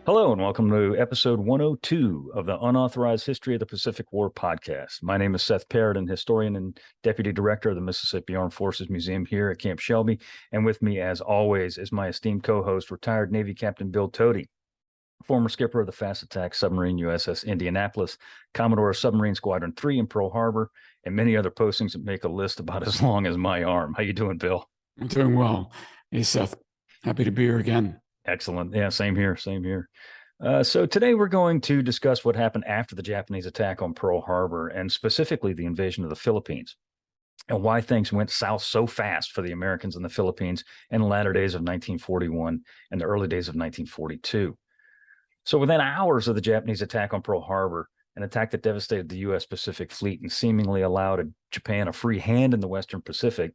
Hello, and welcome to episode 102 of the Unauthorized History of the Pacific War podcast. My name is Seth Paridon, historian and deputy director of the Mississippi Armed Forces Museum here at Camp Shelby. And with me, as always, is my esteemed co-host, retired Navy Captain Bill Toti, former skipper of the fast attack submarine USS Indianapolis, Commodore of Submarine Squadron 3 in Pearl Harbor, and many other postings that make a list about as long as my arm. How you doing, Bill? I'm doing well. Hey, Seth. Happy to be here again. Excellent. Yeah, same here. Same here. So today we're going to discuss what happened after the Japanese attack on Pearl Harbor, and specifically the invasion of the Philippines, and why things went south so fast for the Americans in the Philippines in the latter days of 1941 and the early days of 1942. So within hours of the Japanese attack on Pearl Harbor, an attack that devastated the U.S. Pacific Fleet and seemingly allowed Japan a free hand in the Western Pacific,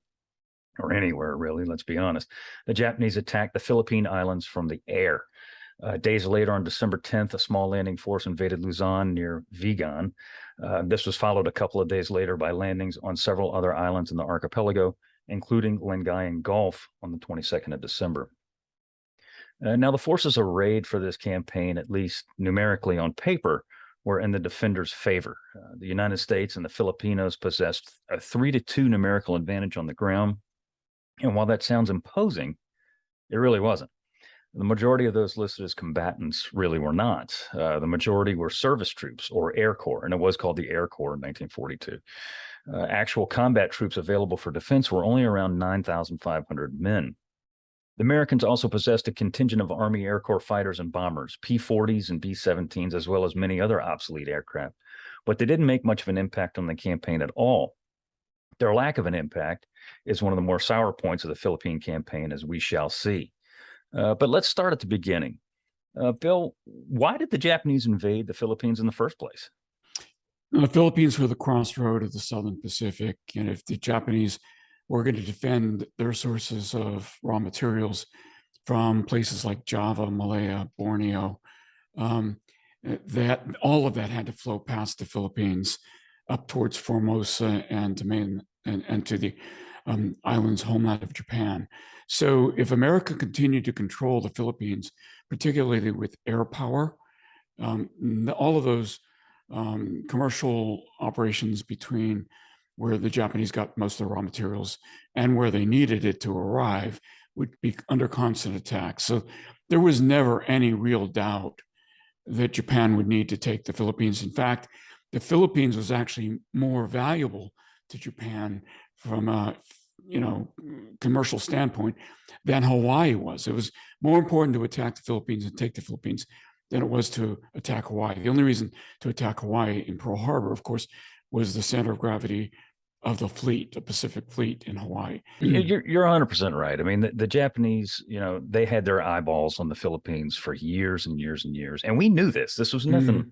or anywhere really, let's be honest, the Japanese attacked the Philippine Islands from the air. Days later, on December 10th, a small landing force invaded Luzon near Vigan. This was followed a couple of days later by landings on several other islands in the archipelago, including Lingayen Gulf on the 22nd of December. Now, the forces arrayed for this campaign, at least numerically on paper, were in the defenders' favor. The United States and the Filipinos possessed a 3-2 numerical advantage on the ground. And while that sounds imposing, it really wasn't. The majority of those listed as combatants really were not. The majority were service troops or Air Corps, and it was called the Air Corps in 1942. Actual combat troops available for defense were only around 9,500 men. The Americans also possessed a contingent of Army Air Corps fighters and bombers, P-40s and B-17s, as well as many other obsolete aircraft. But they didn't make much of an impact on the campaign at all. Their lack of an impact is one of the more sour points of the Philippine campaign, as we shall see. But let's start at the beginning. Bill, why did the Japanese invade the Philippines in the first place? The Philippines were the crossroad of the Southern Pacific, and if the Japanese were going to defend their sources of raw materials from places like Java, Malaya, Borneo, that all of that had to flow past the Philippines up towards Formosa and to the islands homeland of Japan. So if America continued to control the Philippines, particularly with air power, all of those commercial operations between where the Japanese got most of the raw materials and where they needed it to arrive would be under constant attack. So there was never any real doubt that Japan would need to take the Philippines. In fact, the Philippines was actually more valuable to Japan from a commercial standpoint than Hawaii was. It was more important to attack the Philippines and take the Philippines than it was to attack Hawaii. The only reason to attack Hawaii in Pearl Harbor, of course, was the center of gravity of the fleet, the Pacific Fleet in Hawaii. You're 100% right. I mean, the Japanese, they had their eyeballs on the Philippines for years and years and years. And we knew this. This was nothing,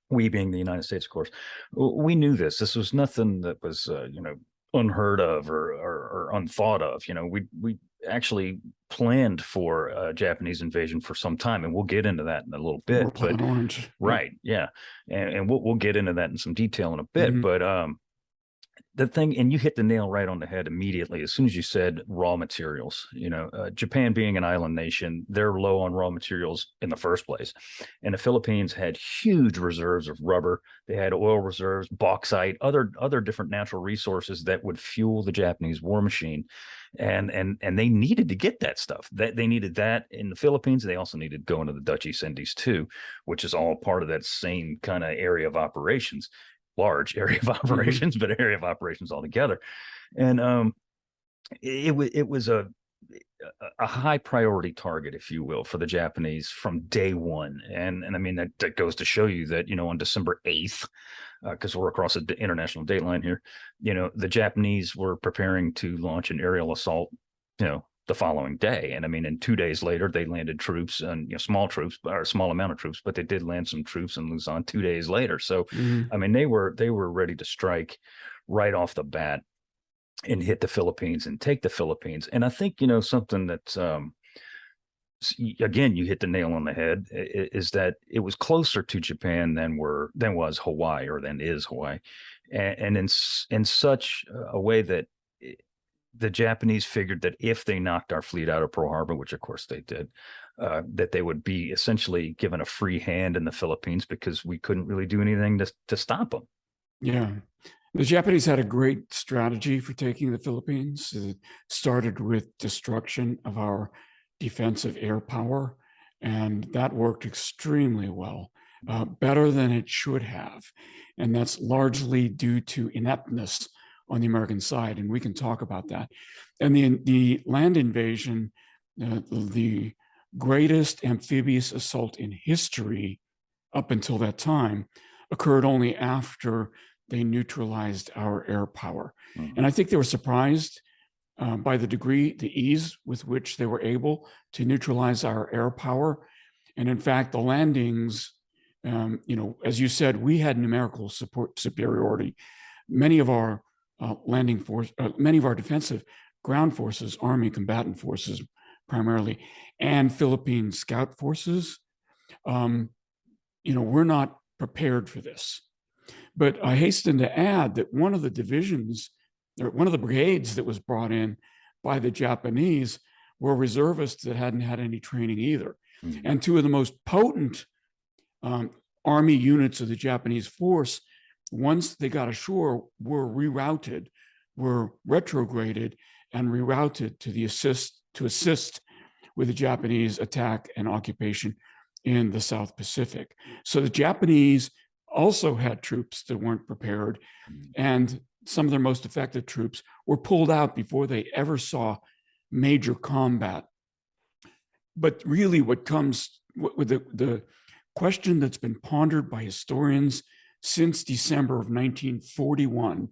we being the United States, of course, we knew this. This was nothing that was, unheard of or unthought of. We actually planned for a Japanese invasion for some time, and we'll get into that in a little bit. But Orange, right, yeah, and we'll get into that in some detail in a bit. But the thing, and you hit the nail right on the head immediately as soon as you said raw materials. Japan being an island nation, they're low on raw materials in the first place, and the Philippines had huge reserves of rubber. They had oil reserves, bauxite, other different natural resources that would fuel the Japanese war machine, and they needed to get that stuff. They needed that in the Philippines. They also needed to go into the Dutch East Indies too, which is all part of that same kind of area of operations. Large area of operations, but area of operations altogether. And it was a high priority target, if you will, for the Japanese from day one. And I mean, that goes to show you that, on December 8th, because we're across the international date line here, the Japanese were preparing to launch an aerial assault, the following day. And I mean, and 2 days later, they landed troops and small troops, or a small amount of troops, but they did land some troops in Luzon 2 days later. So, I mean, they were ready to strike right off the bat and hit the Philippines and take the Philippines. And I think, something that, again, you hit the nail on the head, is that it was closer to Japan than was Hawaii, or than is Hawaii. And in such a way that the Japanese figured that if they knocked our fleet out of Pearl Harbor, which of course they did, that they would be essentially given a free hand in the Philippines because we couldn't really do anything to stop them. Yeah. The Japanese had a great strategy for taking the Philippines. It started with destruction of our defensive air power, and that worked extremely well, better than it should have. And that's largely due to ineptness on the American side, and we can talk about that. And the land invasion, the greatest amphibious assault in history up until that time, occurred only after they neutralized our air power. Mm-hmm. And I think they were surprised by the ease with which they were able to neutralize our air power. And in fact, the landings, as you said, we had numerical superiority. Many of our many of our defensive ground forces, Army combatant forces primarily, and Philippine scout forces, we're not prepared for this. But I hasten to add that one of the divisions, or one of the brigades that was brought in by the Japanese were reservists that hadn't had any training either. Mm-hmm. And two of the most potent Army units of the Japanese force, once they got ashore, were rerouted, were retrograded and rerouted to assist with the Japanese attack and occupation in the South Pacific. So the Japanese also had troops that weren't prepared, and some of their most effective troops were pulled out before they ever saw major combat. But really what comes with the question that's been pondered by historians since December of 1941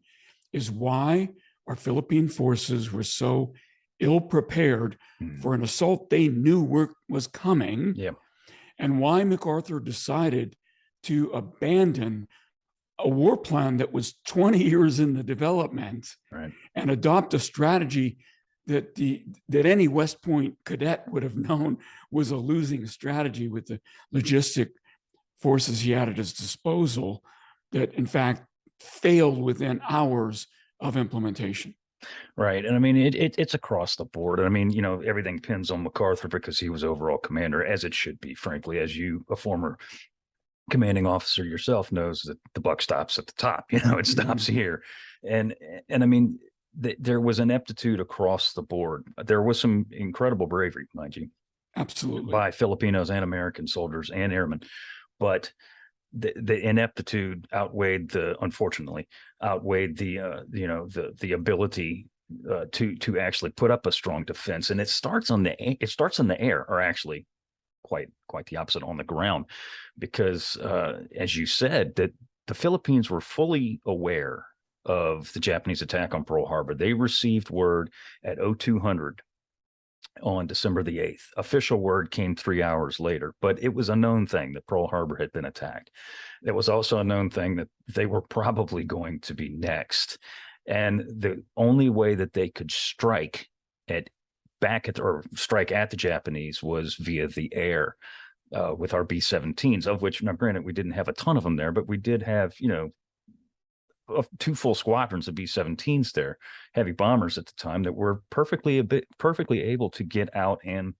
is why our Philippine forces were so ill-prepared for an assault they knew was coming, and why MacArthur decided to abandon a war plan that was 20 years in the development, right, and adopt a strategy that any West Point cadet would have known was a losing strategy with the logistic forces he had at his disposal, that in fact failed within hours of implementation. Right. And I mean, it's across the board. I mean, everything depends on MacArthur because he was overall commander, as it should be, frankly, as you, a former commanding officer yourself, knows that the buck stops at the top. It stops here. And I mean, there was ineptitude across the board. There was some incredible bravery, mind you. Absolutely. By Filipinos and American soldiers and airmen. But the ineptitude unfortunately outweighed the ability to actually put up a strong defense. And it starts in the air, or actually quite the opposite, on the ground, because as you said, that the Philippines were fully aware of the Japanese attack on Pearl Harbor. They received word at 0200 on December the 8th. Official word came 3 hours later, but it was a known thing that Pearl Harbor had been attacked. It was also a known thing that they were probably going to be next. And the only way that they could strike at the Japanese was via the air, with our B-17s, of which, now granted, we didn't have a ton of them there, but we did have, 2 full squadrons of B-17s there, heavy bombers at the time, that were perfectly able to get out and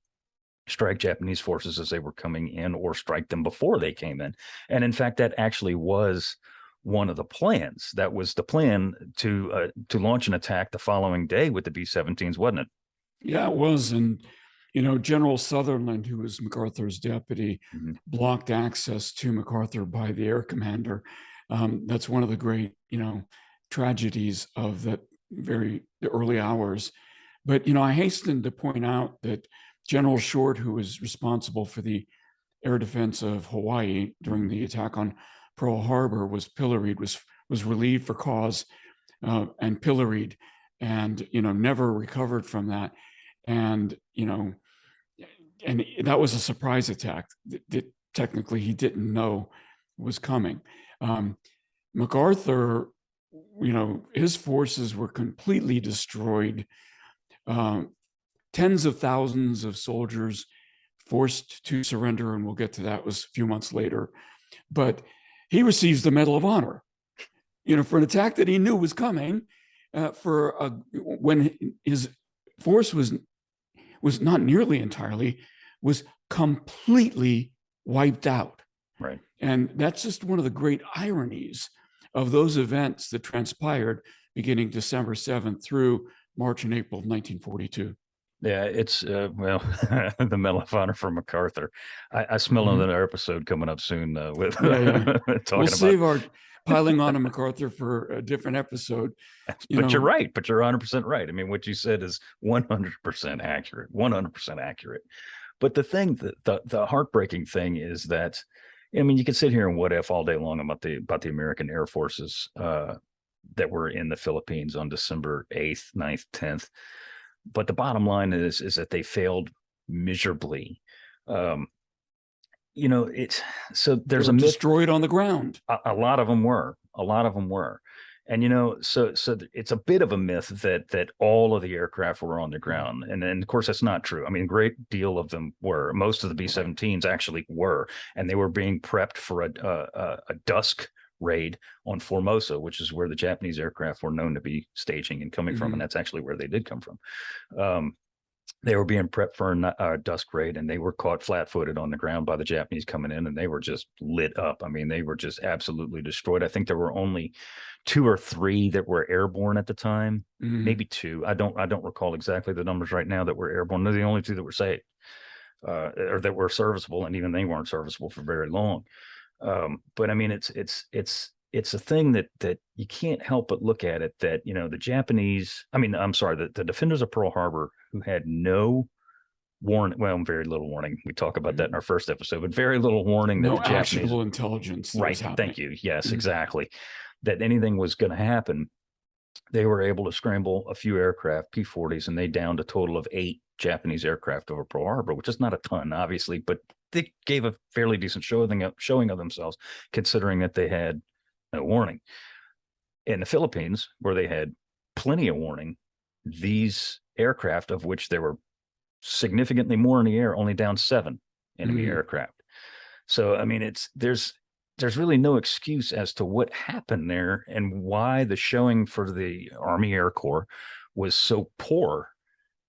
strike Japanese forces as they were coming in, or strike them before they came in. And in fact, that actually was one of the plans. That was the plan to launch an attack the following day with the B-17s, wasn't it? Yeah, it was. And General Sutherland, who was MacArthur's deputy, blocked access to MacArthur by the air commander. That's one of the great, tragedies of the early hours. But, I hasten to point out that General Short, who was responsible for the air defense of Hawaii during the attack on Pearl Harbor, was pilloried, was relieved for cause, and pilloried, and, never recovered from that. And, and that was a surprise attack that technically he didn't know was coming. MacArthur, his forces were completely destroyed. Tens of thousands of soldiers forced to surrender, and we'll get to that. It was a few months later. But he receives the Medal of Honor, for an attack that he knew was coming, when his force was not nearly entirely, was completely wiped out. Right. And that's just one of the great ironies of those events that transpired beginning December 7th through March and April of 1942. Yeah, it's well, the Medal of Honor for MacArthur. I smell another episode coming up soon with We'll talking save about. our piling on to MacArthur for a different episode. But you're right. But you're 100% right. I mean, what you said is 100% accurate. 100% accurate. But the thing, the heartbreaking thing is that, I mean, you can sit here and what if all day long about the American Air Forces that were in the Philippines on December 8th, 9th, 10th. But the bottom line is that they failed miserably. It's so there's a myth. Destroyed on the ground. A lot of them were. A lot of them were. And so it's a bit of a myth that all of the aircraft were on the ground, and of course that's not true. I mean, a great deal of them were. Most of the B-17s actually were, and they were being prepped for a dusk raid on Formosa, which is where the Japanese aircraft were known to be staging and coming from, and that's actually where they did come from. They were being prepped for a dusk raid, and they were caught flat-footed on the ground by the Japanese coming in, and they were just lit up. I mean, they were just absolutely destroyed. I think there were only 2 or 3 that were airborne at the time, maybe 2. I don't recall exactly the numbers right now that were airborne. They're the only 2 that were saved, or that were serviceable, and even they weren't serviceable for very long. But I mean, it's a thing that you can't help but look at it that, the Japanese, I'm sorry, the defenders of Pearl Harbor, who had no warning, well, very little warning. We talk about that in our first episode, but very little warning that no the Japanese, actionable intelligence. Right. Thank you. Yes, exactly. That anything was going to happen. They were able to scramble a few aircraft, P-40s, and they downed a total of 8 Japanese aircraft over Pearl Harbor, which is not a ton, obviously, but they gave a fairly decent showing of themselves, considering that they had no warning. In the Philippines, where they had plenty of warning, these aircraft, of which there were significantly more in the air, only down 7 enemy aircraft. So, I mean, there's really no excuse as to what happened there and why the showing for the Army Air Corps was so poor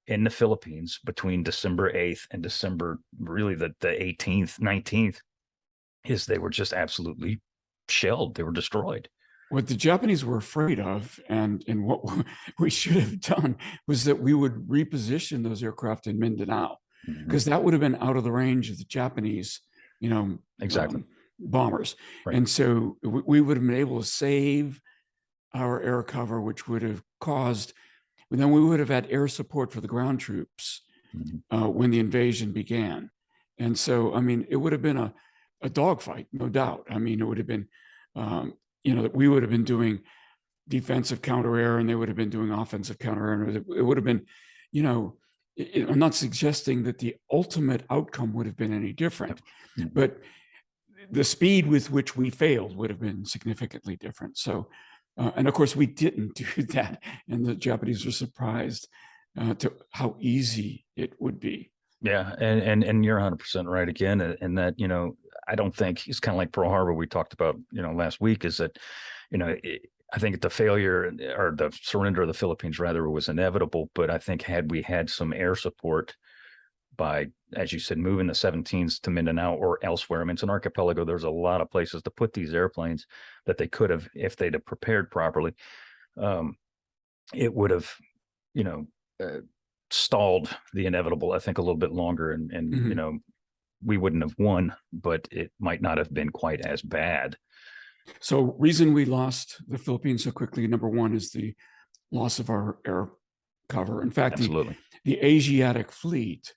in the Philippines between December 8th and December, really the 18th, 19th, is they were just absolutely shelled. They were destroyed. What the Japanese were afraid of, and what we should have done, was that we would reposition those aircraft in Mindanao, because that would have been out of the range of the Japanese, exactly, bombers. Right. And so we would have been able to save our air cover, which would have caused, then we would have had air support for the ground troops when the invasion began. And so, I mean, it would have been a dogfight, no doubt. I mean, it would have been, that we would have been doing defensive counter air, and they would have been doing offensive counter air. And it would have been, I'm not suggesting that the ultimate outcome would have been any different, but the speed with which we failed would have been significantly different. So, and of course, we didn't do that, and the Japanese were surprised to how easy it would be. Yeah, and you're 100% right again, and that I don't think it's kind of like Pearl Harbor we talked about last week, is that I think the failure or the surrender of the Philippines rather was inevitable, but I think had we had some air support by, as you said, moving the 17s to Mindanao or elsewhere. I mean, it's an archipelago. There's a lot of places to put these airplanes that they could have, if they'd have prepared properly. It would have, stalled the inevitable, I think, a little bit longer, and we wouldn't have won, but it might not have been quite as bad. So, reason we lost the Philippines so quickly, number one, is the loss of our air cover. In fact, the Asiatic fleet,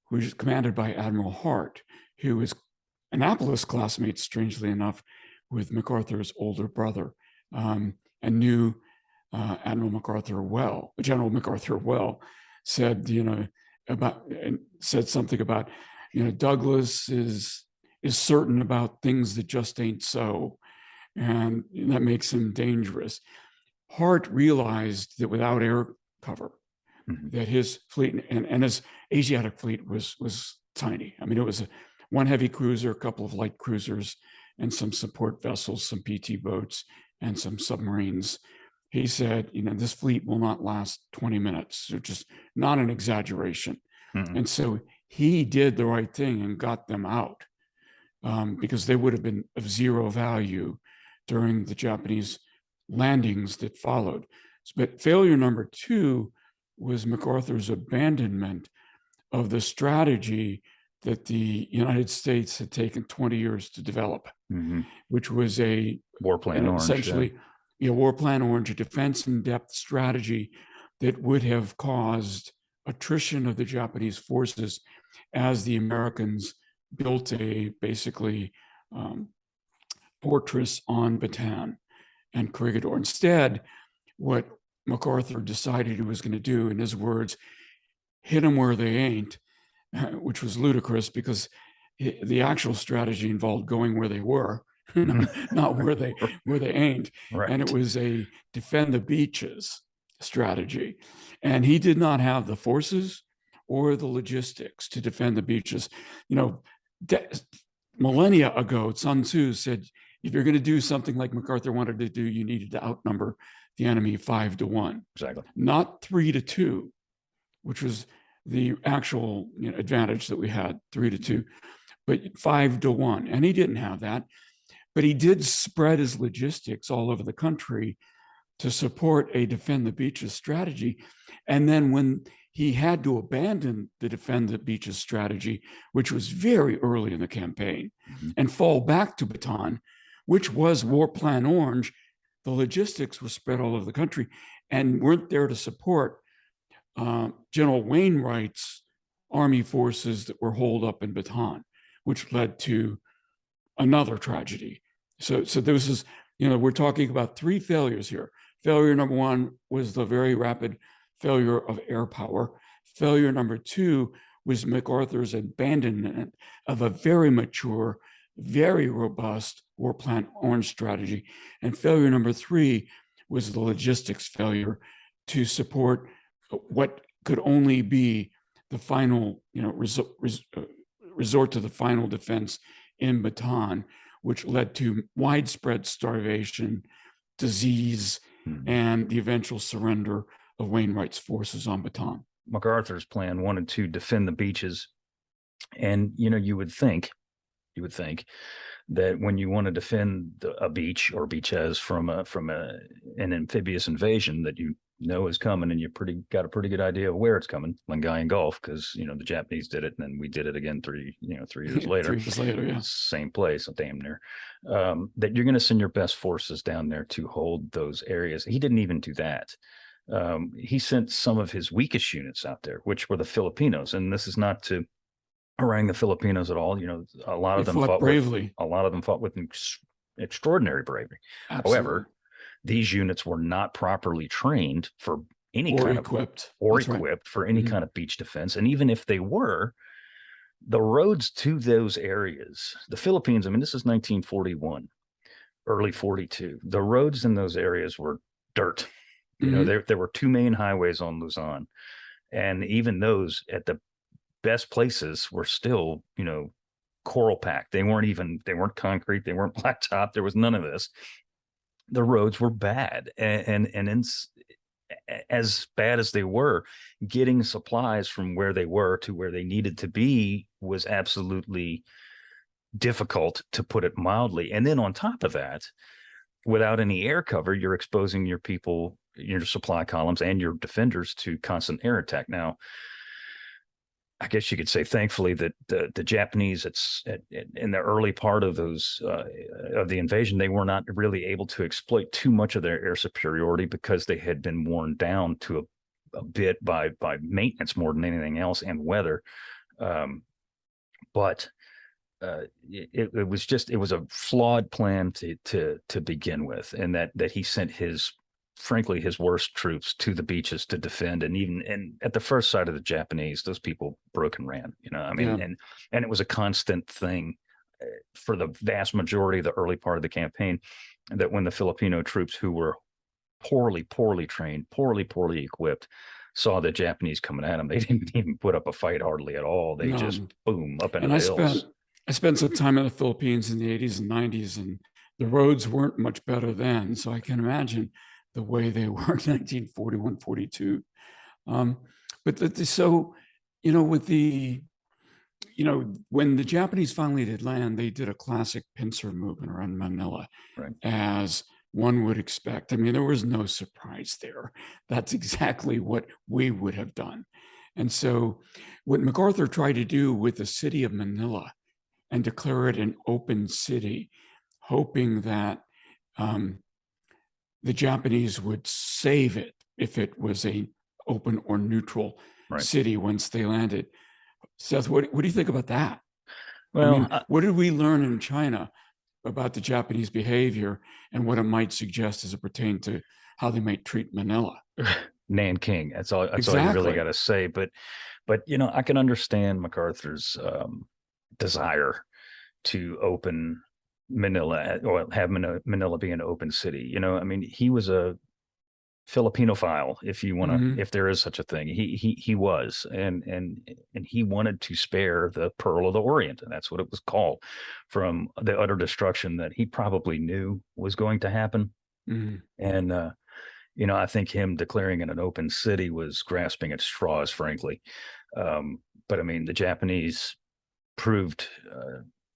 which is commanded by Admiral Hart, who is Annapolis classmate, strangely enough, with MacArthur's older brother, and knew General MacArthur well, said, said something about, Douglas is certain about things that just ain't so, and that makes him dangerous. Hart realized that without air cover, that his fleet and his Asiatic fleet was tiny. I mean, it was one heavy cruiser, a couple of light cruisers, and some support vessels, some PT boats, and some submarines. he said, this fleet will not last 20 minutes, which is not an exaggeration. Mm-mm. And so he did the right thing and got them out, because they would have been of zero value during the Japanese landings that followed. But failure number two was MacArthur's abandonment of the strategy that the United States had taken 20 years to develop, which was a War Plan Orange, essentially War Plan Orange, a defense in depth strategy that would have caused attrition of the Japanese forces as the Americans built a basically fortress on Bataan and Corregidor. Instead, what MacArthur decided he was going to do, in his words, hit them where they ain't, which was ludicrous because the actual strategy involved going where they were, not where they ain't. Right. And it was a defend the beaches strategy. And he did not have the forces or the logistics to defend the beaches. Millennia ago, Sun Tzu said, if you're going to do something like MacArthur wanted to do, you needed to outnumber the enemy 5-1. Exactly. Not 3-2, which was the actual advantage that we had, 3-2, but 5-1. And he didn't have that, but he did spread his logistics all over the country to support a defend the beaches strategy. And then when he had to abandon the defend the beaches strategy, which was very early in the campaign, and fall back to Bataan, which was War Plan Orange, the logistics were spread all over the country and weren't there to support General Wainwright's army forces that were holed up in Bataan, which led to another tragedy. So this is, we're talking about three failures here. Failure number one was the very rapid failure of air power. Failure number two was MacArthur's abandonment of a very mature, very robust War Plan Orange strategy. And failure number three was the logistics failure to support what could only be the final, resort to the final defense in Bataan, which led to widespread starvation, disease, and the eventual surrender of Wainwright's forces on Bataan. MacArthur's plan wanted to defend the beaches, and you would think that when you want to defend a beach or beaches from an amphibious invasion that is coming, and you got a pretty good idea of where it's coming, Lingayen Gulf, because the Japanese did it, and then we did it again 3 years later. 3 years later, yeah. Same place, damn near. That you're going to send your best forces down there to hold those areas. He didn't even do that. He sent some of his weakest units out there, which were the Filipinos, and this is not to harangue the Filipinos at all. A lot of them fought bravely. A lot of them fought with extraordinary bravery. Absolutely. However, these units were not properly trained for any kind of equipped for any kind of beach defense. And even if they were, the roads to those areas, the Philippines, this is 1941, early 42. The roads in those areas were dirt. There were 2 main highways on Luzon, and even those at the best places were still, coral packed. They weren't concrete. They weren't blacktop. There was none of this. The roads were bad, and as bad as they were, getting supplies from where they were to where they needed to be was absolutely difficult, to put it mildly. And then on top of that, without any air cover, you're exposing your people, your supply columns, and your defenders to constant air attack. Now, I guess you could say, thankfully, that the Japanese, in the early part of of the invasion, they were not really able to exploit too much of their air superiority because they had been worn down to a bit by maintenance more than anything else, and weather. But it was a flawed plan to begin with, and that he sent frankly his worst troops to the beaches to defend, and at the first sight of the Japanese, those people broke and ran. And it was a constant thing for the vast majority of the early part of the campaign, that when the Filipino troops, who were poorly trained, poorly equipped, saw the Japanese coming at them, they didn't even put up a fight hardly at all. They just boom up into the hills. I spent some time in the Philippines in the 80s and 90s, and the roads weren't much better then. So I can imagine the way they were in 1941, 42. So, with when the Japanese finally did land, they did a classic pincer movement around Manila, Right. as one would expect. I mean, there was no surprise there. That's exactly what we would have done. And so, what MacArthur tried to do with the city of Manila and declare it an open city, hoping that the Japanese would save it if it was a open or neutral Right. city once they landed. Seth, what do you think about that? I Well, mean, what did we learn in China about the Japanese behavior and what it might suggest as it pertained to how they might treat Manila? Nanking. That's all. That's all you really got Exactly. to say. But I can understand MacArthur's desire to open Manila, or have Manila be an open city. I mean, he was a Filipinophile, if you want to, Mm-hmm. if there is such a thing. He was, and he wanted to spare the Pearl of the Orient, and that's what it was called, from the utter destruction that he probably knew was going to happen. Mm-hmm. And I think him declaring it an open city was grasping at straws, frankly. But I mean, the Japanese proved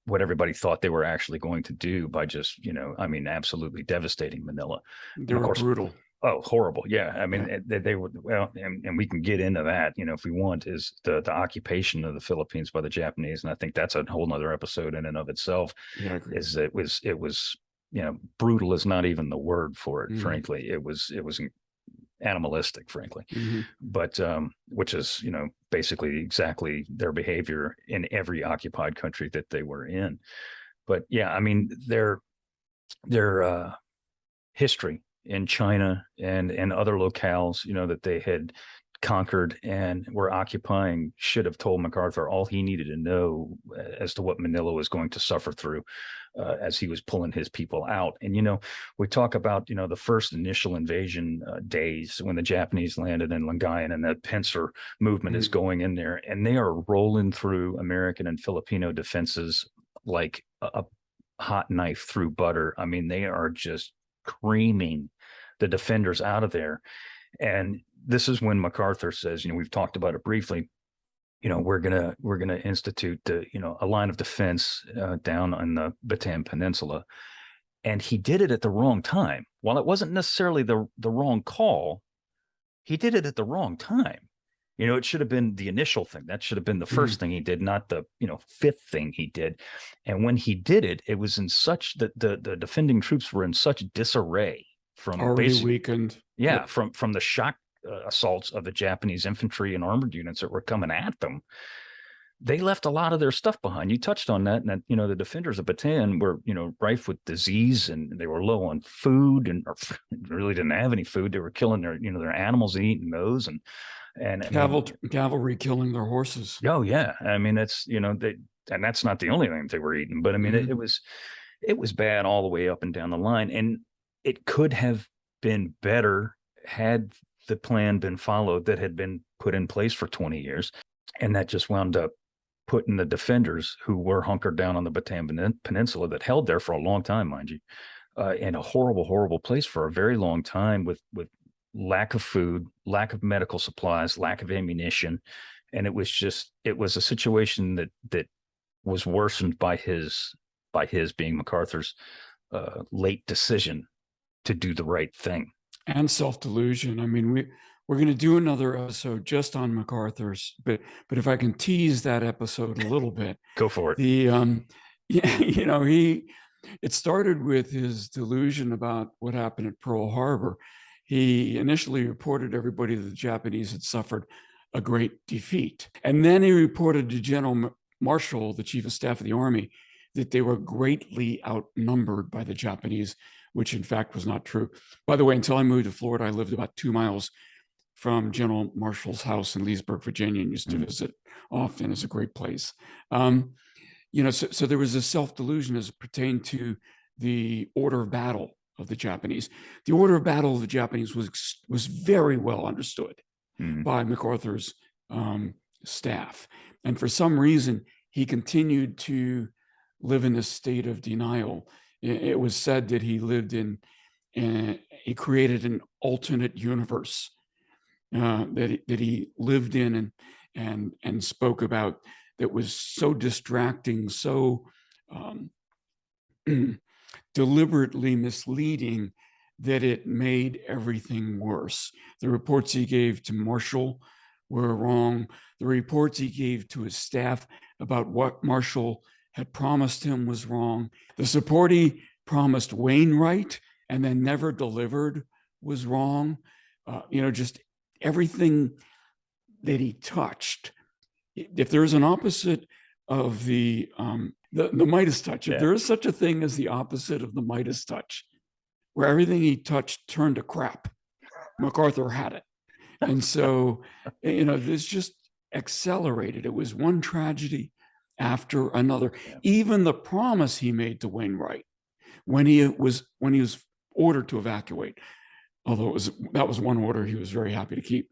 what everybody thought they were actually going to do by just, I mean, absolutely devastating Manila. They And of were course, brutal. oh, horrible. Yeah. I Yeah, mean, they were, well, and we can get into that, if we want, is the occupation of the Philippines by the Japanese. And I think that's a whole nother episode in and of itself. yeah, I agree. Is it was, brutal is not even the word for it, Mm-hmm. frankly. It was animalistic, frankly, Mm-hmm. but which is, basically exactly their behavior in every occupied country that they were in. But yeah, I mean, their history in China and other locales, that they had conquered and were occupying, should have told MacArthur all he needed to know as to what Manila was going to suffer through as he was pulling his people out. And we talk about the first initial invasion days when the Japanese landed in Lingayen, and that pincer movement is Mm-hmm. going in there, and they are rolling through American and Filipino defenses like a hot knife through butter. I mean, they are just creaming the defenders out of there. And this is when MacArthur says, we've talked about it briefly, we're gonna institute a line of defense down on the Bataan Peninsula. And he did it at the wrong time. While it wasn't necessarily the wrong call, he did it at the wrong time. It should have been the initial thing. That should have been the Mm-hmm. first thing he did, not the fifth thing he did. And when he did it, it was in such that the defending troops were in such disarray from Already basic, weakened. yeah, Yep. from the shock assaults of the Japanese infantry and armored units that were coming at them. They left a lot of their stuff behind. You touched on that, and that the defenders of Bataan were rife with disease, and they were low on food, and or really didn't have any food. They were killing their animals and eating those, and I mean, Cavalry killing their horses. oh yeah, I mean that's and that's not the only thing they were eating, but I mean Mm-hmm. it was bad all the way up and down the line, and it could have been better had the plan been followed that had been put in place for 20 years, and that just wound up putting the defenders who were hunkered down on the Bataan Peninsula, that held there for a long time, mind you, in a horrible, horrible place for a very long time, with lack of food, lack of medical supplies, lack of ammunition. And it was a situation that was worsened by his being MacArthur's late decision to do the right thing. And self-delusion. I mean, we're going to do another episode just on MacArthur's, but if I can tease that episode a little bit, Go for it. yeah, it started with his delusion about what happened at Pearl Harbor. He initially reported to everybody that the Japanese had suffered a great defeat, and then he reported to General Marshall, the Chief of Staff of the Army, that they were greatly outnumbered by the Japanese, which in fact was not true. By the way, until I moved to Florida, I lived about 2 miles from General Marshall's house in Leesburg, Virginia, and used to visit often. It's a great place. So there was a self-delusion as it pertained to the order of battle of the Japanese. The order of battle of the Japanese was very well understood by MacArthur's staff. And for some reason, he continued to live in a state of denial. It was said that he lived in and he created an alternate universe that he lived in and spoke about, that was so distracting, so deliberately misleading, that it made everything worse. The reports he gave to Marshall were wrong. The reports he gave to his staff about what Marshall had promised him was wrong. The support he promised Wainwright and then never delivered was wrong. Just everything that he touched. If there is an opposite of the Midas touch, if there is such a thing as the opposite of the Midas touch, where everything he touched turned to crap, MacArthur had it. And so, this just accelerated. It was one tragedy after another. Even the promise he made to Wainwright when he was ordered to evacuate, although that was one order he was very happy to keep.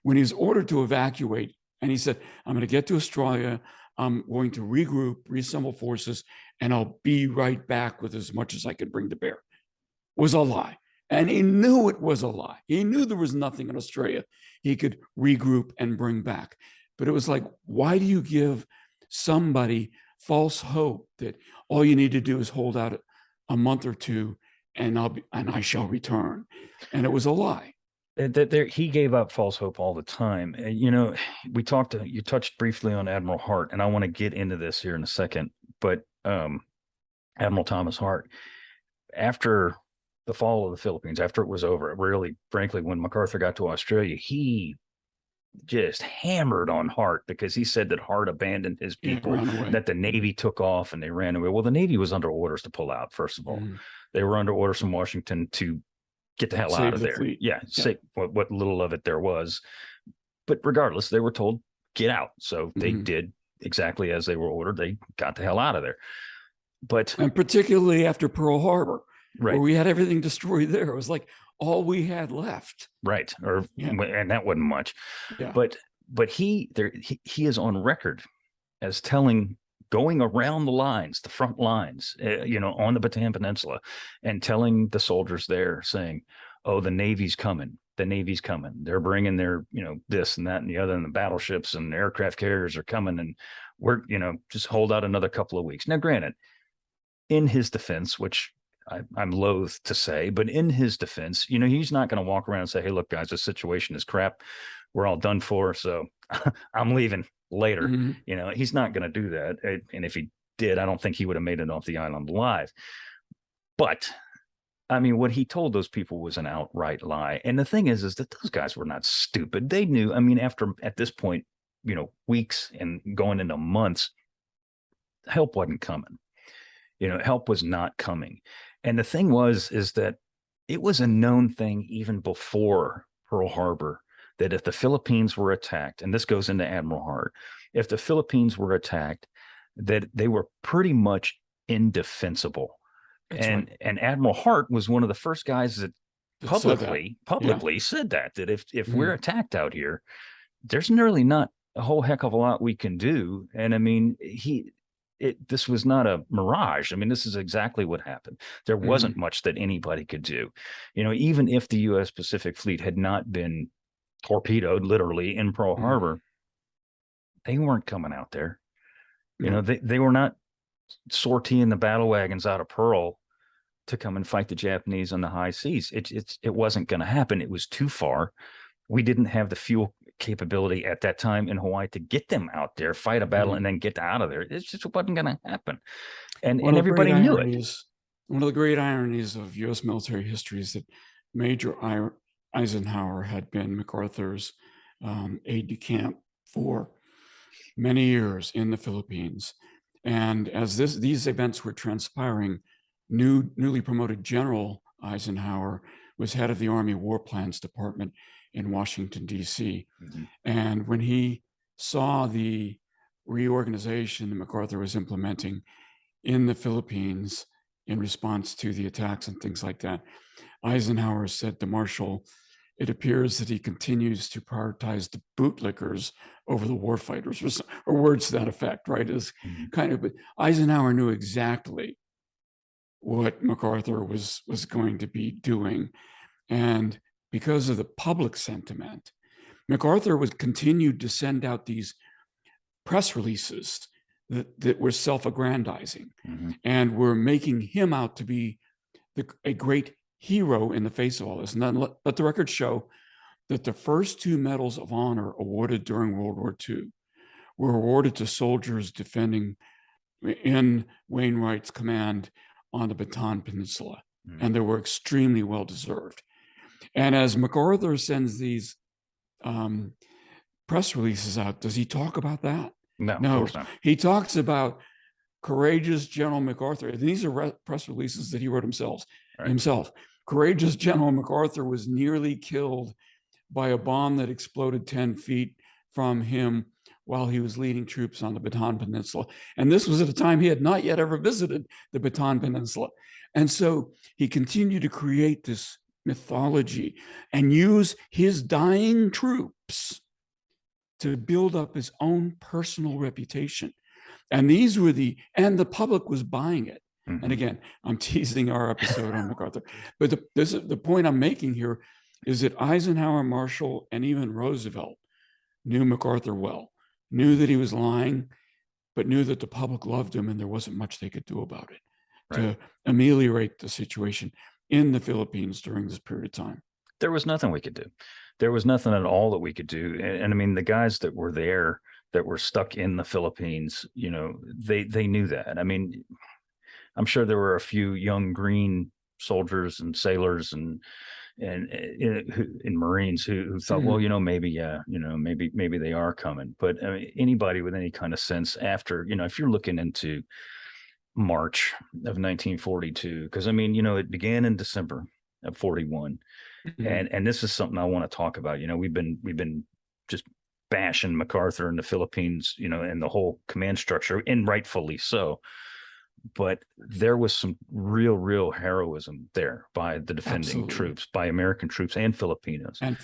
When he was ordered to evacuate, and he said, "I'm going to get to Australia. I'm going to regroup, reassemble forces, and I'll be right back with as much as I could bring to bear," was a lie. And he knew it was a lie. He knew there was nothing in Australia he could regroup and bring back. But it was like, why do you give somebody false hope that all you need to do is hold out a month or two and I shall return? And it was a lie. He gave up false hope all the time. You touched briefly on Admiral Hart, and I want to get into this here in a second. But Admiral Thomas Hart, after the fall of the Philippines, after it was over, really, frankly, when MacArthur got to Australia, he just hammered on Hart because he said that Hart abandoned his people, that the Navy took off and they ran away. Well, the Navy was under orders to pull out, first of all. They were under orders from Washington to get the hell out of there. Save what little of it there was. But regardless, they were told, get out. So they did exactly as they were ordered. They got the hell out of there. And particularly after Pearl Harbor, where we had everything destroyed there. It was like all we had left. And that wasn't much. But he is on record as going around the lines, the front lines, on the Bataan Peninsula, and telling the soldiers there, saying, "Oh, the Navy's coming. The Navy's coming. They're bringing their, this and that and the other, and the battleships and the aircraft carriers are coming, and we're, just hold out another couple of weeks." Now, granted, in his defense, which I'm loath to say, but in his defense, he's not going to walk around and say, "Hey, look, guys, this situation is crap. We're all done for, so I'm leaving later." He's not going to do that. And if he did, I don't think he would have made it off the island alive. But I mean, what he told those people was an outright lie. And the thing is that those guys were not stupid. They knew, at this point, weeks and going into months, help wasn't coming. Help was not coming. And the thing is that it was a known thing even before Pearl Harbor, that if the Philippines were attacked, and this goes into Admiral Hart, if the Philippines were attacked, that they were pretty much indefensible. And Admiral Hart was one of the first guys that publicly said that if we're attacked out here, there's nearly not a whole heck of a lot we can do. And this was not a mirage. This is exactly what happened. There wasn't much that anybody could do. Even if the U.S. Pacific Fleet had not been torpedoed literally in Pearl Harbor, they weren't coming out there. They were not sortieing the battle wagons out of Pearl to come and fight the Japanese on the high seas. It wasn't going to happen. It was too far. We didn't have the fuel capability at that time in Hawaii to get them out there, fight a battle, and then get out of there. It just wasn't going to happen. And everybody knew it. One of the great ironies of U.S. military history is that Major Eisenhower had been MacArthur's aide-de-camp for many years in the Philippines. And as these events were transpiring, newly promoted General Eisenhower was head of the Army War Plans Department in Washington, D.C. And when he saw the reorganization that MacArthur was implementing in the Philippines in response to the attacks and things like that, Eisenhower said to Marshall, "It appears that he continues to prioritize the bootlickers over the warfighters," or words to that effect, right? Is kind of, but Eisenhower knew exactly what MacArthur was going to be doing. And because of the public sentiment, MacArthur was continued to send out these press releases that were self-aggrandizing and were making him out to be a great hero in the face of all this. And then let the records show that the first 2 medals of honor awarded during World War II were awarded to soldiers defending in Wainwright's command on the Bataan Peninsula, and they were extremely well deserved. And as MacArthur sends these press releases out, does he talk about that? No, of course not. He talks about courageous General MacArthur. And these are press releases that he wrote himself. Courageous General MacArthur was nearly killed by a bomb that exploded 10 feet from him while he was leading troops on the Bataan Peninsula. And this was at a time he had not yet ever visited the Bataan Peninsula. And so he continued to create this mythology and use his dying troops to build up his own personal reputation. And these were and the public was buying it. And again, I'm teasing our episode on MacArthur, but the point I'm making here is that Eisenhower, Marshall, and even Roosevelt knew MacArthur well, knew that he was lying, but knew that the public loved him and there wasn't much they could do about it to ameliorate the situation in the Philippines during this period of time. There was nothing we could do. There was nothing at all that we could do. And I mean, the guys that were there, that were stuck in the Philippines, you know, they knew that. I mean, I'm sure there were a few young green soldiers and sailors and Marines who thought, well, you know, maybe they are coming. But I mean, anybody with any kind of sense after, you know, if you're looking into March of 1942, because I mean, you know, it began in December of 41. And this is something I want to talk about. You know, we've been just bashing MacArthur in the Philippines, you know, and the whole command structure, and rightfully so. But there was some real heroism there by the defending troops, by American troops and Filipinos. And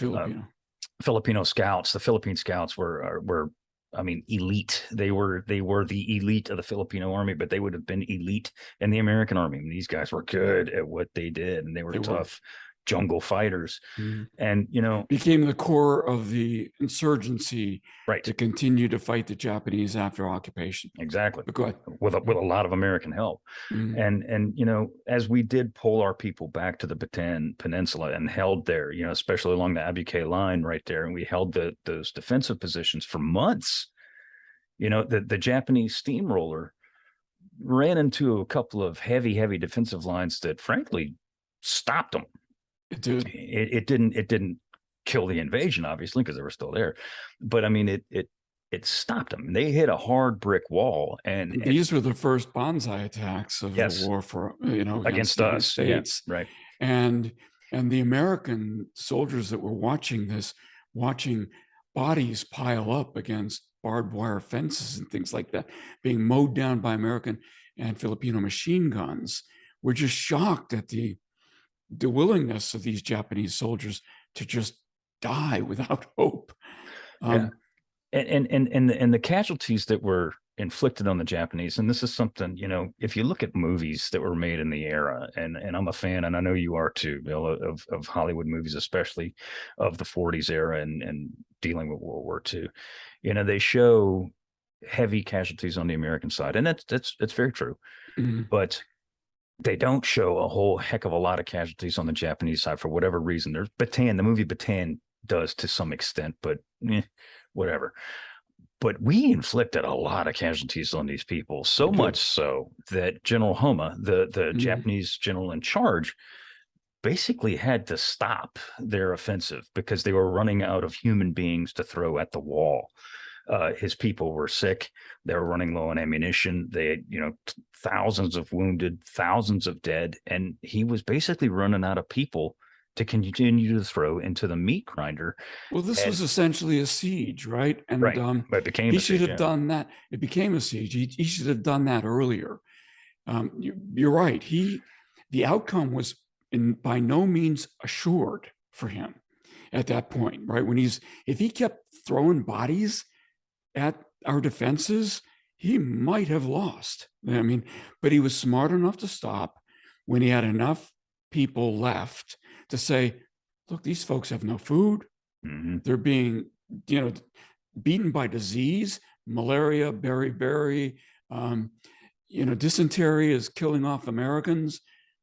Filipino scouts. The Philippine scouts were, I mean, elite. They were the elite of the Filipino army, but they would have been elite in the American army. I mean, these guys were good at what they did, and they were tough jungle fighters. And, you know, became the core of the insurgency right to continue to fight the Japanese after occupation. Exactly. But go ahead. With a lot of American help. And you know, as we did pull our people back to the Bataan Peninsula and held there, you know, especially along the Abuque line right there, and we held those defensive positions for months, you know, the Japanese steamroller ran into a couple of heavy defensive lines that frankly stopped them. It didn't kill the invasion, obviously, because they were still there. But I mean, it stopped them. They hit a hard brick wall, and these were the first bonsai attacks of the war for, you know, against the us, States, right? And the American soldiers that were watching bodies pile up against barbed wire fences and things like that, being mowed down by American and Filipino machine guns, were just shocked at the willingness of these Japanese soldiers to just die without hope. And the casualties that were inflicted on the Japanese, and this is something, you know, if you look at movies that were made in the era, and I'm a fan, and I know you are too, Bill, of Hollywood movies, especially of the 40s era and dealing with World War II, you know, they show heavy casualties on the American side, and that's very true. But they don't show a whole heck of a lot of casualties on the Japanese side for whatever reason. There's Bataan, the movie Bataan does to some extent, but whatever. But we inflicted a lot of casualties on these people, so much so that General Homa, the Japanese general in charge, basically had to stop their offensive because they were running out of human beings to throw at the wall. His people were sick. They were running low on ammunition. They had, you know, thousands of wounded, thousands of dead. And he was basically running out of people to continue to throw into the meat grinder. Well, this was essentially a siege, right? And it became he should have done that. It became a siege. He should have done that earlier. You're right. The outcome was by no means assured for him at that point, right? If he kept throwing bodies at our defenses, he might have lost. I mean, but he was smart enough to stop. when he had enough people left to say, look, these folks have no food. Mm-hmm. They're being, beaten by disease, malaria, beriberi, dysentery is killing off Americans.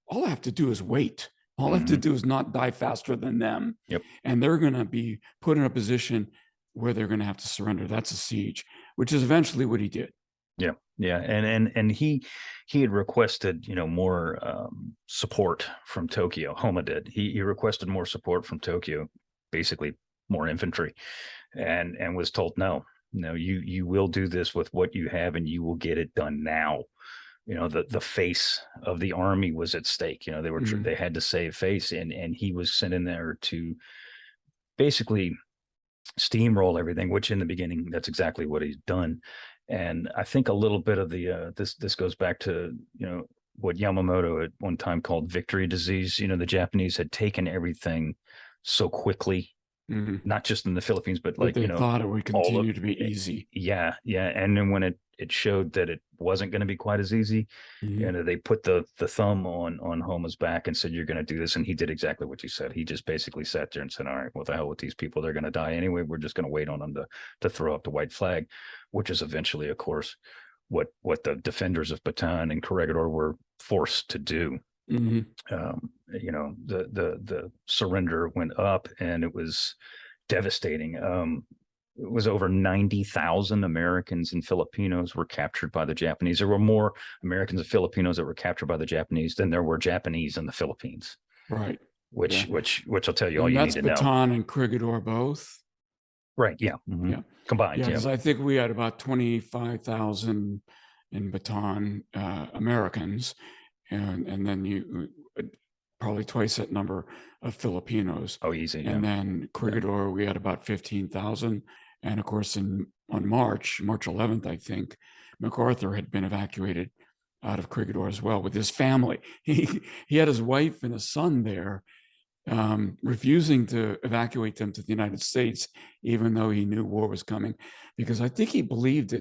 All I have to do is wait. All I have to do is not die faster than them. Yep. And they're going to be put in a position where they're going to have to surrender. That's a siege, which is eventually what he did. Yeah. Yeah. And he had requested, more support from Tokyo. Homa did. He requested more support from Tokyo, basically more infantry, and was told, no, you will do this with what you have, and you will get it done now. The face of the army was at stake. They were they had to save face, and he was sent in there to basically steamroll everything, which in the beginning, that's exactly what he's done. And I think a little bit of the this goes back to what Yamamoto at one time called victory disease. The Japanese had taken everything so quickly, not just in the Philippines, but like they thought it would continue to be easy. Yeah. And then when it showed that it wasn't going to be quite as easy, they put the thumb on Homa's back and said, you're going to do this. And he did exactly what you said. He just basically sat there and said, all right, what the hell with these people? They're going to die anyway. We're just going to wait on them to throw up the white flag, which is eventually, of course, what the defenders of Bataan and Corregidor were forced to do. The surrender went up, and it was devastating. It was over 90,000 Americans and Filipinos were captured by the Japanese. There were more Americans and Filipinos that were captured by the Japanese than there were Japanese in the Philippines. Right. Which I'll tell you all you need to know. That's Bataan and Corregidor both. Right. Yeah. Yeah. Combined. Yeah. Because I think we had about 25,000 in Bataan, Americans, and then you probably twice that number of Filipinos. Oh, easy. And then Corregidor, we had about 15,000. And of course, on March 11th, I think, MacArthur had been evacuated out of Corregidor as well with his family. He had his wife and his son there, refusing to evacuate them to the United States, even though he knew war was coming, because I think he believed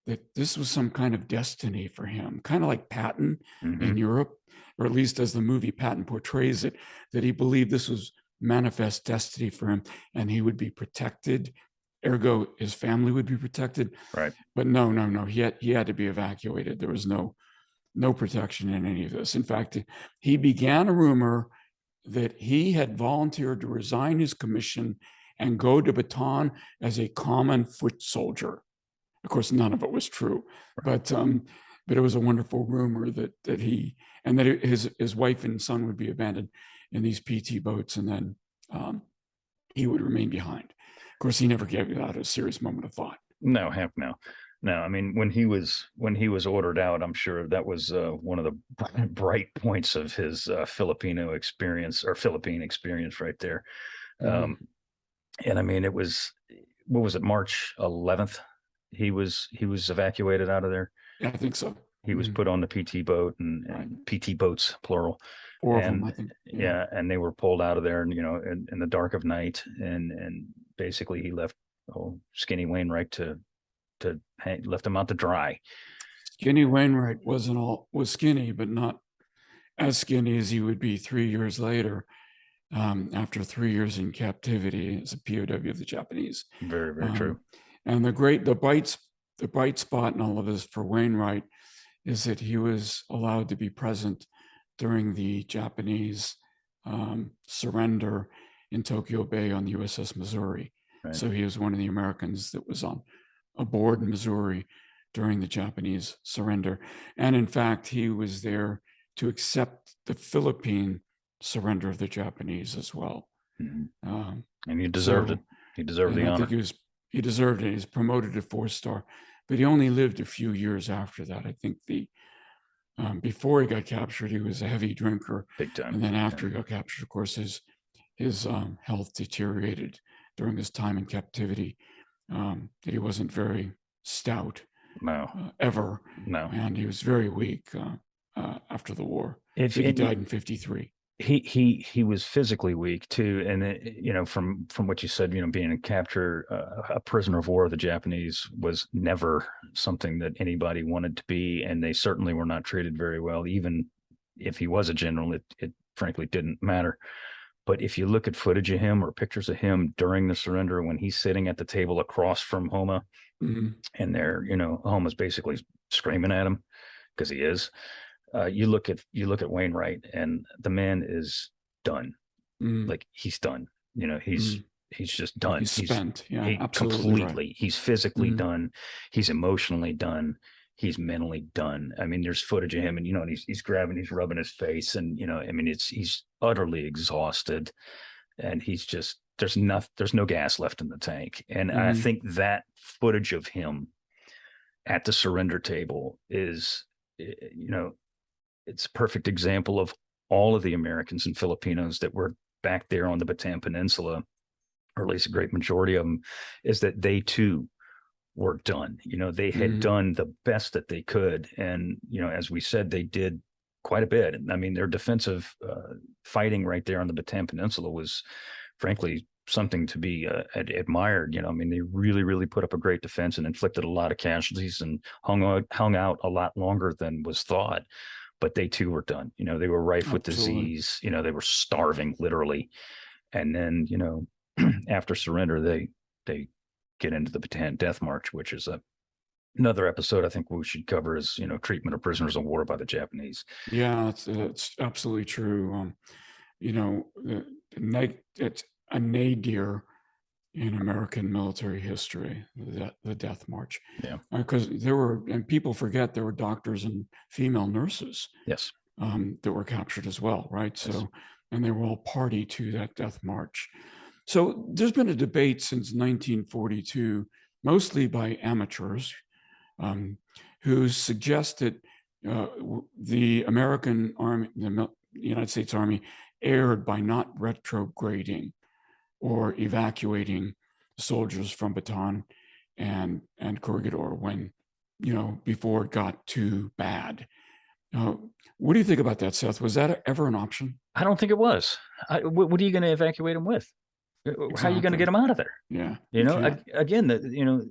that this was some kind of destiny for him, kind of like Patton in Europe, or at least as the movie Patton portrays it, that he believed this was manifest destiny for him and he would be protected. Ergo, his family would be protected. Right. But no. He had to be evacuated. There was no protection in any of this. In fact, he began a rumor that he had volunteered to resign his commission and go to Bataan as a common foot soldier. Of course, none of it was true, but it was a wonderful rumor that he and that his wife and son would be abandoned in these PT boats, and then he would remain behind. Of course, he never gave that a serious moment of thought. No, heck no. No, I mean, when he was ordered out, I'm sure that was one of the bright points of his Filipino experience, or Philippine experience, right there. And I mean, it was, what was it, March 11th? He was evacuated out of there. Yeah, I think so. He was put on the PT boat, and PT boats, plural. 4 of them, I think. Yeah, and they were pulled out of there, and in the dark of night, and basically he left Skinny Wainwright left him out to dry. Skinny Wainwright was skinny, but not as skinny as he would be 3 years later, after 3 years in captivity as a POW of the Japanese. Very, very true. And the bright spot in all of this for Wainwright is that he was allowed to be present during the Japanese surrender in Tokyo Bay on the USS Missouri. Right. So he was one of the Americans that was aboard Missouri during the Japanese surrender. And in fact, he was there to accept the Philippine surrender of the Japanese as well. And he deserved it. He deserved the honor. He deserved it. He's promoted to 4-star, but he only lived a few years after that. I think before he got captured, he was a heavy drinker. Big time. And then after he got captured, of course, his health deteriorated during his time in captivity. That he wasn't very stout. No. Ever. No. And he was very weak after the war. He died in 1953. He was physically weak too, and from what you said, being a a prisoner of war of the Japanese was never something that anybody wanted to be, and they certainly were not treated very well, even if he was a general, it frankly didn't matter. But if you look at footage of him or pictures of him during the surrender, when he's sitting at the table across from Homa, and they're, Homa's basically screaming at him because he is. You look at Wainwright, and the man is done. Like, he's done. He's just done. He's spent. Yeah, absolutely completely. right. He's physically done. He's emotionally done. He's mentally done. I mean, there's footage of him, and he's grabbing, he's rubbing his face, and he's utterly exhausted, and he's just there's no gas left in the tank. And I think that footage of him at the surrender table is, it's a perfect example of all of the Americans and Filipinos that were back there on the Bataan Peninsula, or at least a great majority of them, is that they too were done. They had done the best that they could. And, as we said, they did quite a bit. I mean, their defensive fighting right there on the Bataan Peninsula was frankly something to be admired. I mean, they really, really put up a great defense and inflicted a lot of casualties and hung out a lot longer than was thought. But they too were done. They were rife with disease. They were starving, literally. And then, after surrender, they get into the Bataan Death March, which is another episode I think we should cover, is treatment of prisoners of war by the Japanese. Yeah, it's absolutely true. It's a nadir in American military history, the Death March. Yeah, because and people forget, there were doctors and female nurses. Yes. That were captured as well, right? Yes. So, and they were all party to that Death March. So there's been a debate since 1942, mostly by amateurs, who suggested the American Army, the United States Army, erred by not retrograding or evacuating soldiers from Bataan and Corregidor when, before it got too bad. What do you think about that, Seth? Was that ever an option? I don't think it was. What are you going to evacuate them with? Exactly. How are you going to get them out of there? Yeah. Again, the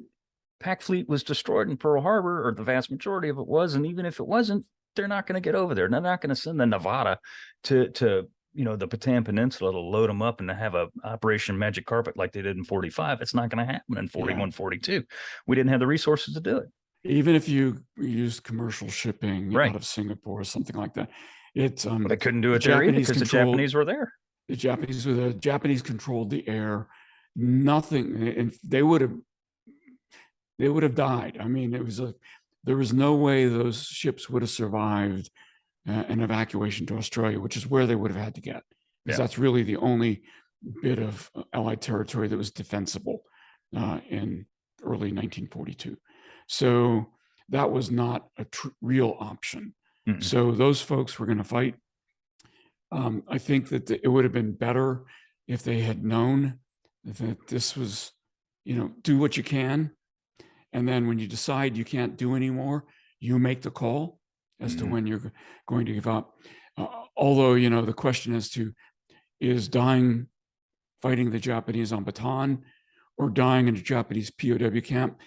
Pac fleet was destroyed in Pearl Harbor, or the vast majority of it was. And even if it wasn't, they're not going to get over there. They're not going to send the Nevada to the Bataan Peninsula to load them up and to have a Operation Magic Carpet like they did in 45. It's not going to happen in 41, 42. We didn't have the resources to do it. Even if you used commercial shipping right. out of Singapore or something like that, they couldn't do it there either because the Japanese were there. The Japanese controlled the air. Nothing, and they would have died. I mean, there was no way those ships would have survived an evacuation to Australia, which is where they would have had to get, because that's really the only bit of Allied territory that was defensible in early 1942. So that was not a real option. So those folks were going to fight. I think that it would have been better if they had known that this was, do what you can. And then when you decide you can't do anymore, you make the call as to when you're going to give up. Although, the question as to, is dying fighting the Japanese on Bataan or dying in a Japanese POW camp,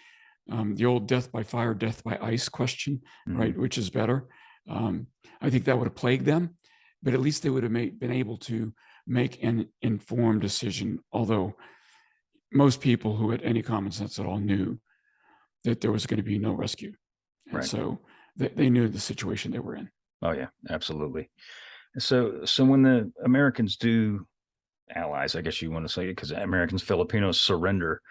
the old death by fire, death by ice question, right? Which is better? I think that would have plagued them, but at least they would have been able to make an informed decision. Although most people who had any common sense at all knew that there was going to be no rescue. And so they knew the situation they were in. Oh yeah, absolutely. So when the Americans Allies, I guess you want to say, because Americans, Filipinos surrender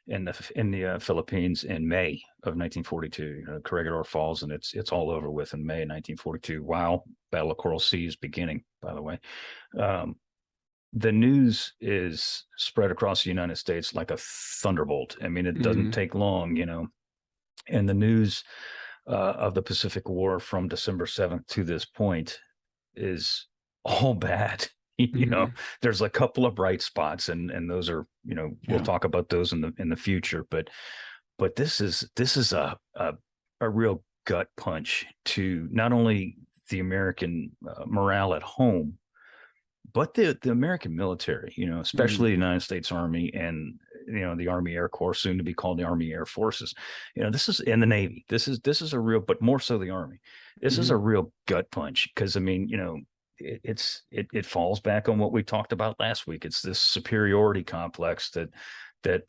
in the Philippines in May of 1942. Corregidor falls, and it's all over with in May of 1942. Wow, Battle of Coral Sea is beginning, by the way. The news is spread across the United States like a thunderbolt. I mean, it doesn't take long, and the news of the Pacific War from December 7th to this point is all bad. There's a couple of bright spots, and those are, we'll talk about those in the future. But this is a real gut punch to not only the American morale at home, but the American military, especially the United States Army and the Army Air Corps, soon to be called the Army Air Forces. This is in the Navy. This is a real, but more so the Army. This is a real gut punch because it falls back on what we talked about last week. It's this superiority complex that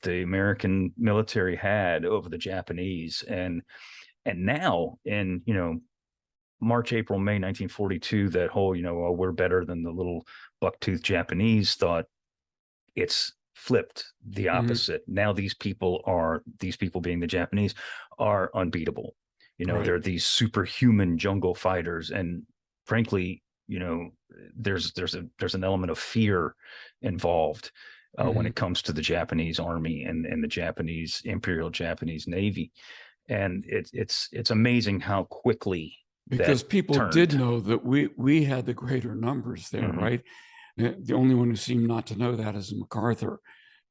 the American military had over the Japanese, and now in March, April, May 1942, that whole oh, we're better than the little buck-toothed Japanese thought. It's flipped the opposite. Now these people being the Japanese are unbeatable. Right. They're these superhuman jungle fighters, and frankly, there's an element of fear involved when it comes to the Japanese Army and the Japanese Imperial Japanese Navy. And it's amazing how quickly, because people did know that we had the greater numbers there, right? The only one who seemed not to know that is MacArthur.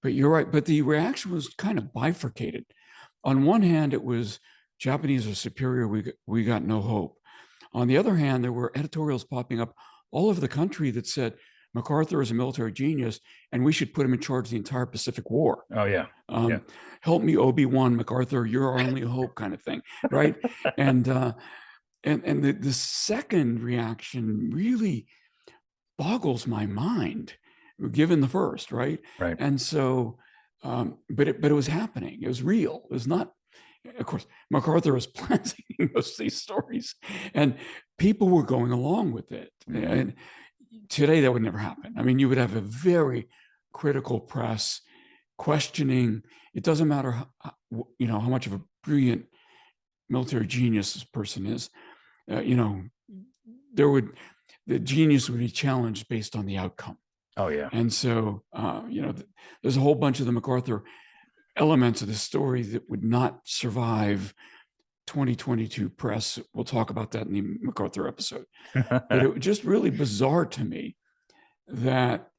But you're right. But the reaction was kind of bifurcated. On one hand, it was Japanese are superior. We got no hope. On the other hand, there were editorials popping up all over the country that said MacArthur is a military genius and we should put him in charge of the entire Pacific War. Oh, yeah. Help me, Obi-Wan, MacArthur, you're our only hope, kind of thing, right? And the second reaction really boggles my mind, given the first, right? Right. And so, but it was happening. It was real. It was not. Of course, MacArthur was planting most of these stories, and people were going along with it. And today, that would never happen. I mean, you would have a very critical press questioning. It doesn't matter how much of a brilliant military genius this person is. The genius would be challenged based on the outcome. Oh, yeah. And so, there's a whole bunch of the MacArthur elements of the story that would not survive 2022 press. We'll talk about that in the MacArthur episode. But it was just really bizarre to me that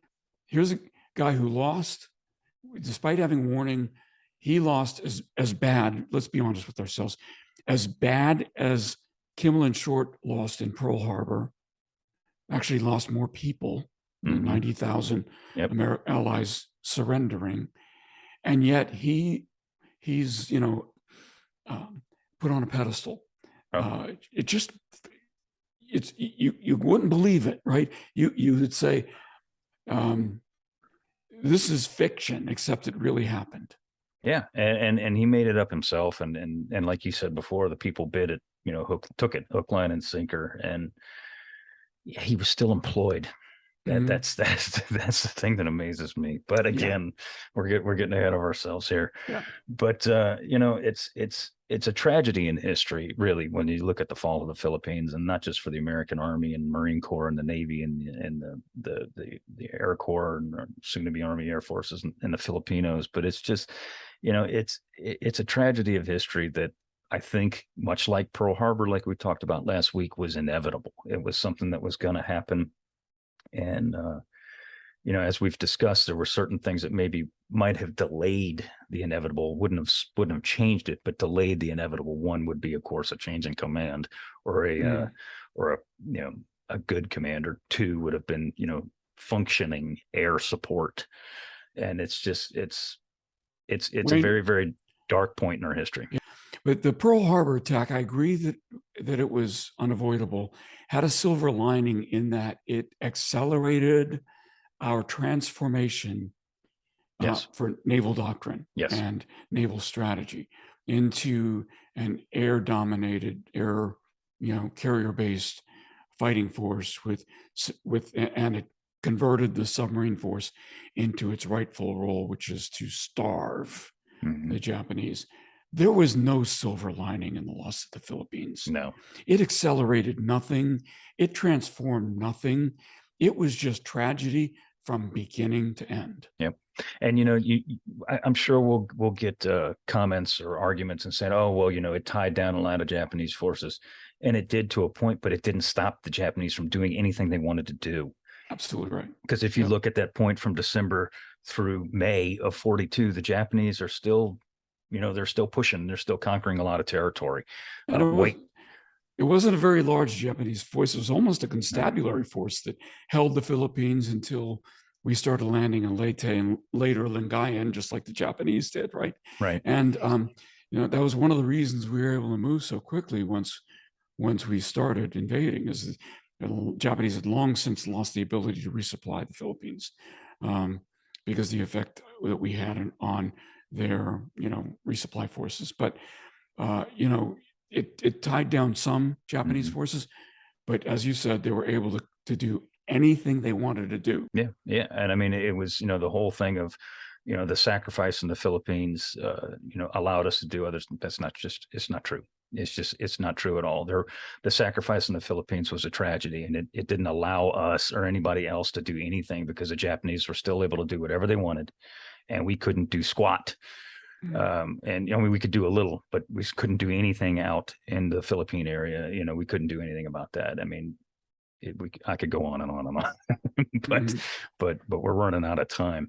here's a guy who lost, despite having warning, he lost as bad, let's be honest with ourselves, as bad as Kimmel and Short lost in Pearl Harbor. Actually lost more people, 90,000 Allies surrendering. And yet he's put on a pedestal. You wouldn't believe it, right? You would say, this is fiction, except it really happened. Yeah, and he made it up himself, and like you said before, the people bid it, took it hook, line, and sinker, and he was still employed. That's the thing that amazes me. But again, we're getting ahead of ourselves here. Yeah. But it's a tragedy in history, really, when you look at the fall of the Philippines, and not just for the American Army and Marine Corps and the Navy and the Air Corps and soon to be Army Air Forces and the Filipinos. But it's just, it's a tragedy of history that I think, much like Pearl Harbor, like we talked about last week, was inevitable. It was something that was going to happen. And, as we've discussed, there were certain things that maybe might have delayed the inevitable, wouldn't have changed it, but delayed the inevitable. One would be, of course, a change in command, or a good commander. Two would have been, functioning air support. And it's a very, very dark point in our history. Yeah. But the Pearl Harbor attack, I agree that it was unavoidable, had a silver lining in that it accelerated our transformation for naval doctrine and naval strategy into an air-dominated, carrier-based fighting force and it converted the submarine force into its rightful role, which is to starve the Japanese. There was no silver lining in the loss of the Philippines. No. It accelerated nothing. It transformed nothing. It was just tragedy from beginning to end. Yep. And, I'm sure we'll get comments or arguments and saying, oh, well, it tied down a lot of Japanese forces. And it did to a point, but it didn't stop the Japanese from doing anything they wanted to do. Absolutely right. Because if you look at that point from December through May of 42, the Japanese are still, they're still pushing. They're still conquering a lot of territory. It wasn't a very large Japanese force. It was almost a constabulary force that held the Philippines until we started landing in Leyte and later Lingayen, just like the Japanese did, right? Right. And that was one of the reasons we were able to move so quickly once we started invading, is the Japanese had long since lost the ability to resupply the Philippines, because the effect that we had on their resupply forces. But it tied down some Japanese forces, but as you said, they were able to do anything they wanted to do. Yeah. And I mean, it was, the whole thing of, the sacrifice in the Philippines, allowed us to do others. It's not true. It's not true at all. The sacrifice in the Philippines was a tragedy, and it didn't allow us or anybody else to do anything, because the Japanese were still able to do whatever they wanted, and we couldn't do squat. And we could do a little, but we couldn't do anything out in the Philippine area. We couldn't do anything about that. I mean, I could go on and on and on, but we're running out of time.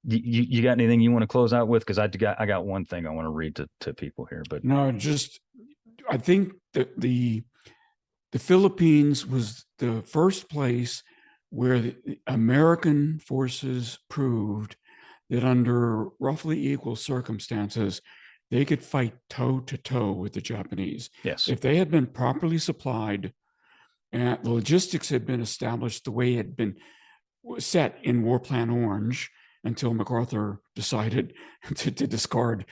You got anything you want to close out with? Because I got one thing I want to read to people here, but no, I think that the Philippines was the first place where the American forces proved that under roughly equal circumstances, they could fight toe to toe with the Japanese. Yes. If they had been properly supplied and the logistics had been established the way it had been set in War Plan Orange, until MacArthur decided to discard,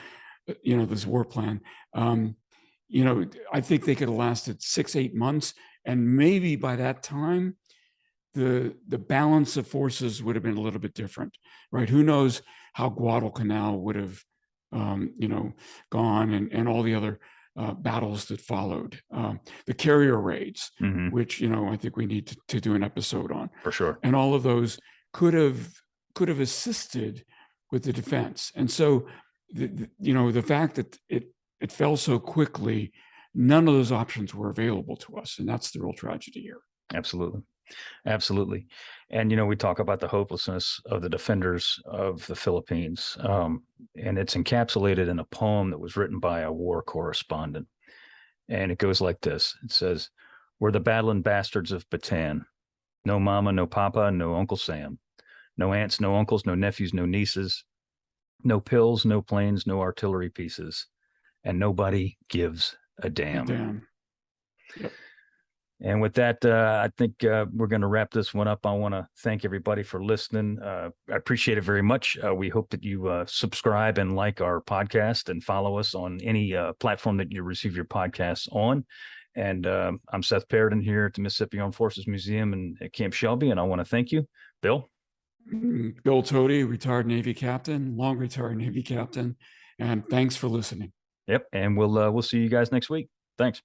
this war plan. I think they could have lasted 6-8 months, and maybe by that time, the balance of forces would have been a little bit different, right? Who knows how Guadalcanal would have, gone, and all the other battles that followed, the carrier raids, which I think we need to do an episode on for sure. And all of those could have assisted with the defense. And so, the fact that it fell so quickly, none of those options were available to us, and that's the real tragedy here. Absolutely. And we talk about the hopelessness of the defenders of the Philippines, and it's encapsulated in a poem that was written by a war correspondent, and it goes like this. It says, "We're the battling bastards of Bataan. No mama, no papa, no Uncle Sam. No aunts, no uncles, no nephews, no nieces. No pills, no planes, no artillery pieces. And nobody gives a damn." Yep. And with that, I think we're going to wrap this one up. I want to thank everybody for listening. I appreciate it very much. We hope that you subscribe and like our podcast and follow us on any platform that you receive your podcasts on. And I'm Seth Paridon here at the Mississippi Armed Forces Museum and at Camp Shelby, and I want to thank you. Bill Toti, retired Navy captain, long retired Navy captain, and thanks for listening. Yep, and we'll see you guys next week. Thanks.